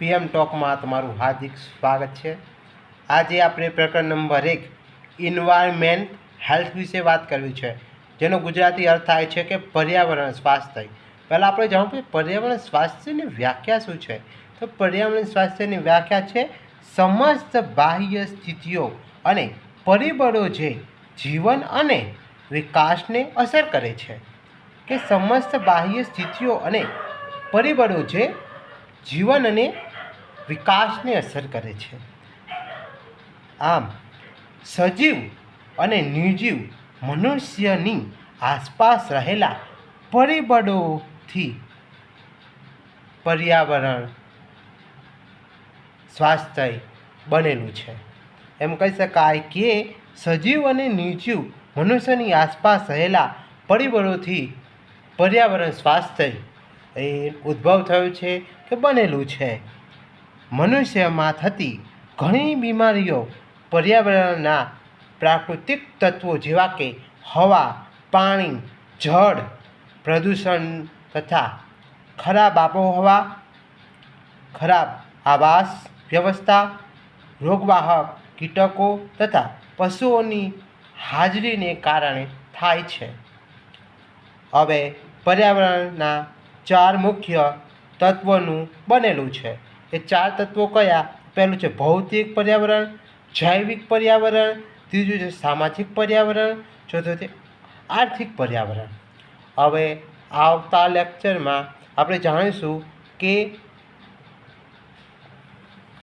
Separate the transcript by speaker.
Speaker 1: PM ટોકમાં તમારું હાર્દિક સ્વાગત છે। આજે આપણે પ્રકરણ નંબર 1 એન્વાયરમેન્ટ હેલ્થ વિશે વાત કરવી છે, જેનો ગુજરાતી અર્થ થાય છે કે પર્યાવરણ સ્વાસ્થ્ય। પહેલાં આપણે જાણવું કે પર્યાવરણ સ્વાસ્થ્યની વ્યાખ્યા શું છે। તો પર્યાવરણ સ્વાસ્થ્યની વ્યાખ્યા છે સમસ્ત બાહ્ય સ્થિતિઓ અને પરિબળો જે જીવન અને વિકાસને અસર કરે છે, કે સમસ્ત બાહ્ય સ્થિતિઓ અને પરિબળો જે જીવન અને વિકાસને અસર કરે છે। આમ સજીવ અને નિર્જીવ મનુષ્યની આસપાસ રહેલા પરિબળોથી પર્યાવરણ સ્વાસ્થ્ય બનેલું છે। એમ કહી શકાય કે સજીવ અને નિર્જીવ મનુષ્યની આસપાસ રહેલા પરિબળોથી પર્યાવરણ સ્વાસ્થ્ય એ ઉદ્ભવ થયું છે કે બનેલું છે। મનુષ્યમાં થતી ઘણી બીમારીઓ પર્યાવરણના પ્રાકૃતિક તત્વો જેવા કે હવા, પાણી, જળ પ્રદૂષણ તથા ખરાબ આબોહવા, ખરાબ આવાસ વ્યવસ્થા, રોગવાહક કીટકો તથા પશુઓની હાજરીને કારણે થાય છે। હવે પર્યાવરણના 4 મુખ્ય તત્વોનું બનેલું છે। એ 4 તત્વો કયા? પહેલું છે ભૌતિક પર્યાવરણ, જૈવિક પર્યાવરણ, ત્રીજું છે સામાજિક પર્યાવરણ, ચોથું છે આર્થિક પર્યાવરણ। હવે આવતા લેક્ચરમાં આપણે જાણીશું કે